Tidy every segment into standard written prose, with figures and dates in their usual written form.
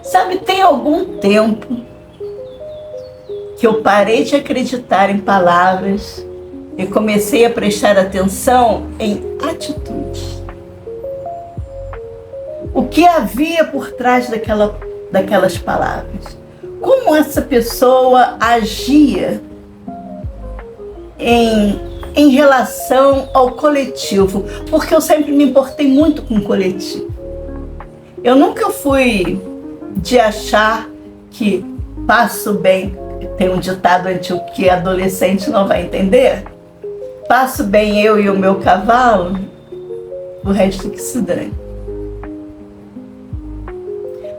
Sabe, tem algum tempo que eu parei de acreditar em palavras e comecei a prestar atenção em atitudes. O que havia por trás daquelas palavras? Como essa pessoa agia em relação ao coletivo? Porque eu sempre me importei muito com o coletivo. Eu nunca fui de achar que passo bem. Tem um ditado antigo que adolescente não vai entender. Passo bem eu e o meu cavalo, o resto que se dane.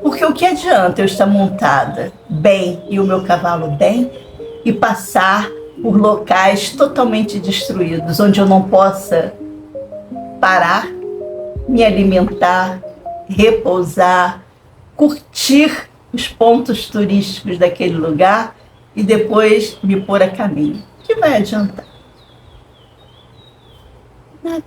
Porque o que adianta eu estar montada bem e o meu cavalo bem e passar por locais totalmente destruídos, onde eu não possa parar, me alimentar, repousar, curtir os pontos turísticos daquele lugar e depois me pôr a caminho? O que vai adiantar? Nada.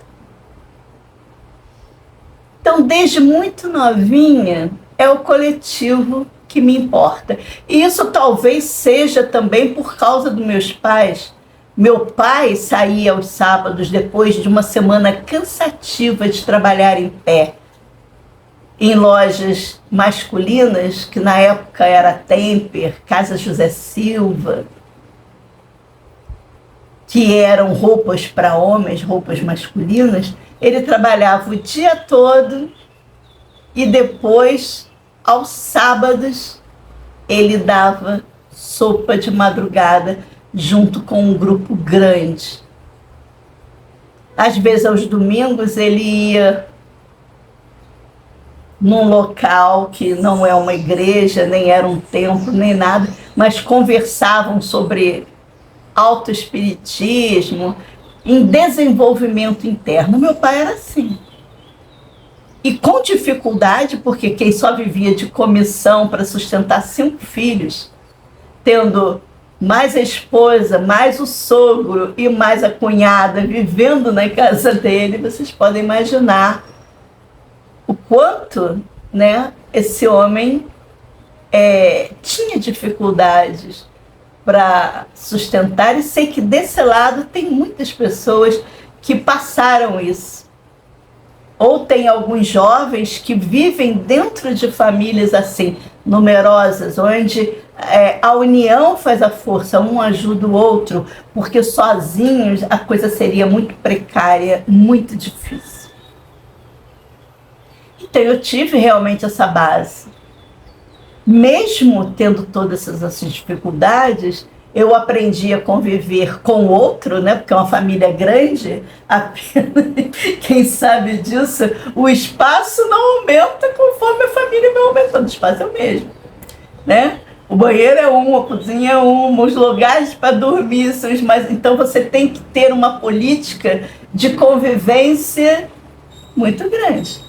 Então, desde muito novinha, é o coletivo que me importa. E isso talvez seja também por causa dos meus pais. Meu pai saía aos sábados, depois de uma semana cansativa de trabalhar em pé, em lojas masculinas, que na época era Temper, Casa José Silva, que eram roupas para homens, roupas masculinas. Ele trabalhava o dia todo e depois, aos sábados, ele dava sopa de madrugada junto com um grupo grande. Às vezes, aos domingos, ele ia num local que não é uma igreja, nem era um templo, nem nada, mas conversavam sobre autoespiritismo, em desenvolvimento interno. Meu pai era assim. E com dificuldade, porque quem só vivia de comissão para sustentar 5 filhos, tendo mais a esposa, mais o sogro e mais a cunhada vivendo na casa dele, vocês podem imaginar o quanto, né, esse homem tinha dificuldades para sustentar. E sei que desse lado tem muitas pessoas que passaram isso. Ou tem alguns jovens que vivem dentro de famílias assim, numerosas, onde a união faz a força, um ajuda o outro, porque sozinhos a coisa seria muito precária, muito difícil. Então eu tive realmente essa base. Mesmo tendo todas essas dificuldades, eu aprendi a conviver com o outro, né? Porque é uma família grande, apenas quem sabe disso, o espaço não aumenta conforme a família vai aumentando, o espaço é o mesmo, né? O banheiro é um, a cozinha é uma, os lugares para dormir são os mais... Então você tem que ter uma política de convivência muito grande.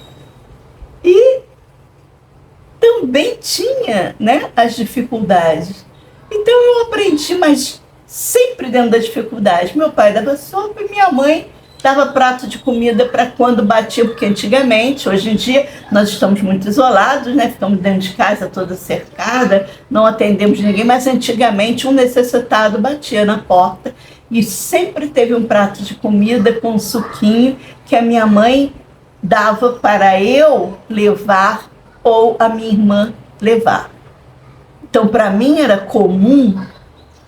E também tinha, né, as dificuldades. Então eu aprendi, mas sempre dentro da dificuldade. Meu pai dava sopa e minha mãe dava prato de comida para quando batia, porque antigamente, hoje em dia, nós estamos muito isolados, né? Ficamos dentro de casa toda cercada, não atendemos ninguém, mas antigamente um necessitado batia na porta e sempre teve um prato de comida com um suquinho que a minha mãe dava para eu levar ou a minha irmã levar. Então, para mim era comum,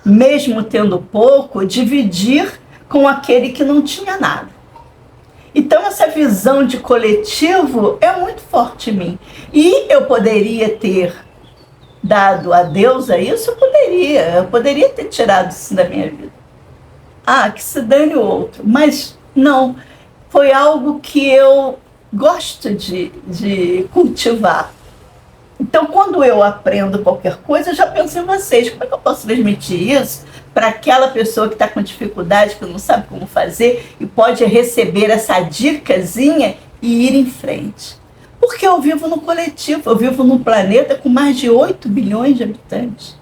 mesmo tendo pouco, dividir com aquele que não tinha nada. Então, essa visão de coletivo é muito forte em mim. E eu poderia ter dado adeus a isso? Eu poderia ter tirado isso da minha vida. Ah, que se dane o outro. Mas não, foi algo que eu gosto de cultivar. Então, quando eu aprendo qualquer coisa, eu já penso em vocês. Como é que eu posso transmitir isso para aquela pessoa que está com dificuldade, que não sabe como fazer e pode receber essa dicasinha e ir em frente? Porque eu vivo no coletivo, eu vivo num planeta com mais de 8 bilhões de habitantes.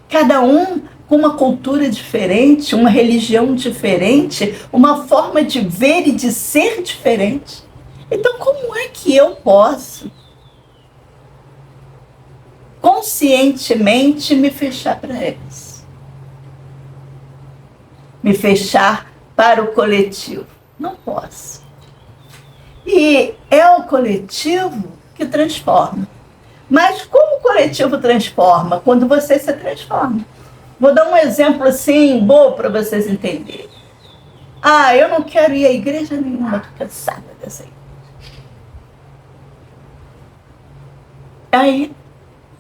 Cada um com uma cultura diferente, uma religião diferente, uma forma de ver e de ser diferente. Então, como é que eu posso conscientemente me fechar para eles. Me fechar para o coletivo. Não posso. E é o coletivo que transforma. Mas como o coletivo transforma? Quando você se transforma. Vou dar um exemplo assim, bom, para vocês entenderem. Ah, eu não quero ir à igreja nenhuma, estou cansada dessa igreja. Aí,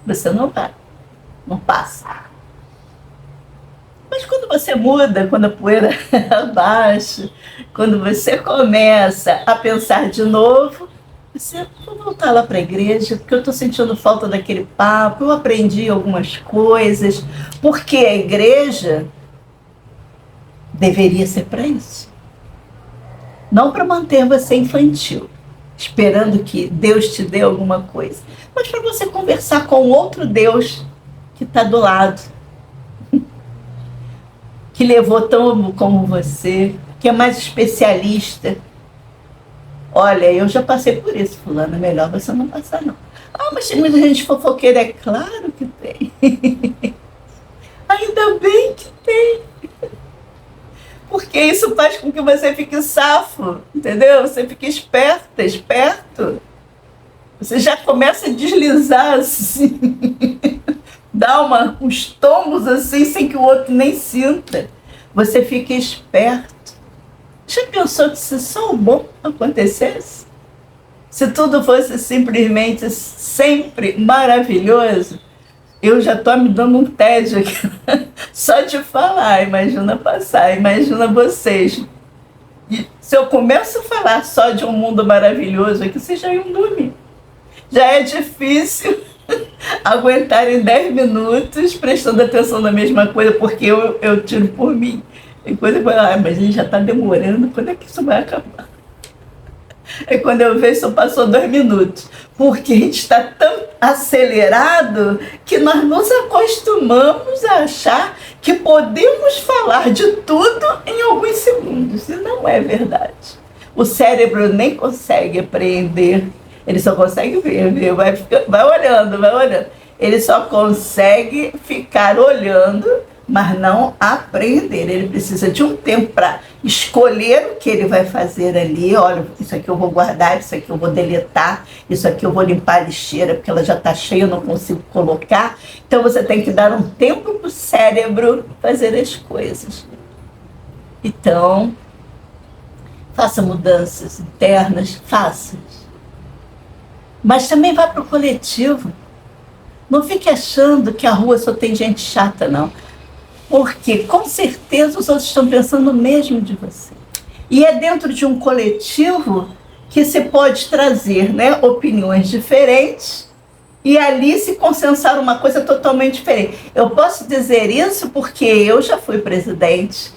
você não vai, não passa. Mas quando você muda, quando a poeira abaixa, quando você começa a pensar de novo, você, vou voltar lá para a igreja, porque eu estou sentindo falta daquele papo, eu aprendi algumas coisas, porque a igreja deveria ser para isso. Não para manter você infantil, esperando que Deus te dê alguma coisa, mas para você conversar com outro Deus que está do lado, que levou tão como você, que é mais especialista. Olha, eu já passei por isso, fulano, é melhor você não passar, não. Ah, mas tem muita gente fofoqueira, é claro que tem. Ainda bem que tem. Porque isso faz com que você fique safo, entendeu? Você fique esperto. Você já começa a deslizar assim, dá uns tombos assim, sem que o outro nem sinta. Você fica esperto. Já pensou que se só o bom acontecesse? Se tudo fosse simplesmente sempre maravilhoso? Eu já estou me dando um tédio aqui, só de falar, imagina passar, imagina vocês. E se eu começo a falar só de um mundo maravilhoso aqui, vocês já iam dormir. Já é difícil aguentar em 10 minutos prestando atenção na mesma coisa, porque eu tiro por mim. Tem coisa que eu falo, mas ele já está demorando, quando é que isso vai acabar? É quando eu vejo, só passou 2 minutos. Porque a gente está tão acelerado que nós nos acostumamos a achar que podemos falar de tudo em alguns segundos. E não é verdade. O cérebro nem consegue apreender, ele só consegue ver, vai olhando. Ele só consegue ficar olhando, mas não aprender. Ele precisa de um tempo para escolher o que ele vai fazer ali. Olha, isso aqui eu vou guardar, isso aqui eu vou deletar, isso aqui eu vou limpar a lixeira, porque ela já está cheia, eu não consigo colocar. Então você tem que dar um tempo para o cérebro fazer as coisas. Então, faça mudanças internas, faça. Mas também vá para o coletivo. Não fique achando que a rua só tem gente chata, não. Porque, com certeza, os outros estão pensando o mesmo de você. E é dentro de um coletivo que se pode trazer, né, opiniões diferentes e ali se consensar uma coisa totalmente diferente. Eu posso dizer isso porque eu já fui presidente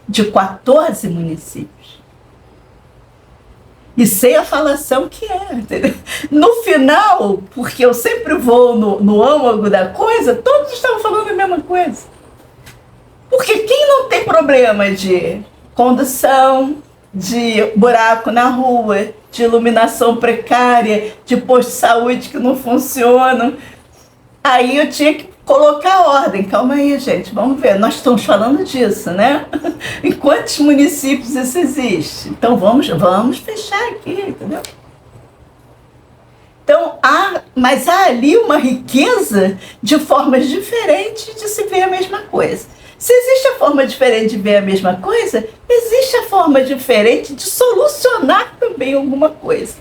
de 14 municípios. E sei a falação que é, entendeu? No final, porque eu sempre vou no âmago da coisa, todos estavam falando a mesma coisa. Porque quem não tem problema de condução, de buraco na rua, de iluminação precária, de posto de saúde que não funcionam, aí eu tinha que colocar ordem. Calma aí, gente, vamos ver. Nós estamos falando disso, né? Em quantos municípios isso existe? Então vamos fechar aqui, entendeu? Então, mas há ali uma riqueza de formas diferentes de se ver a mesma coisa. Se existe a forma diferente de ver a mesma coisa, existe a forma diferente de solucionar também alguma coisa.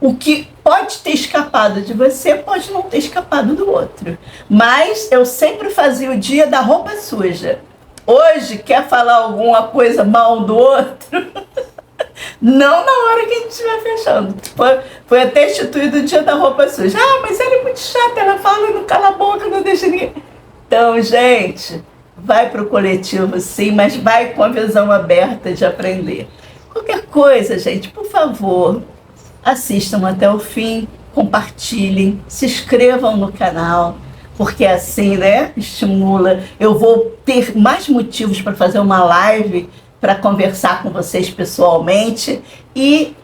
O que pode ter escapado de você pode não ter escapado do outro. Mas eu sempre fazia o dia da roupa suja. Hoje, quer falar alguma coisa mal do outro? Não na hora que a gente estiver fechando. Foi até instituído o dia da roupa suja. Ah, mas ela é muito chata, ela fala, não cala a boca, não deixa ninguém. Então, gente, vai para o coletivo sim, mas vai com a visão aberta de aprender. Qualquer coisa, gente, por favor, assistam até o fim, compartilhem, se inscrevam no canal, porque assim, né, estimula. Eu vou ter mais motivos para fazer uma live, para conversar com vocês pessoalmente, e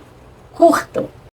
curtam.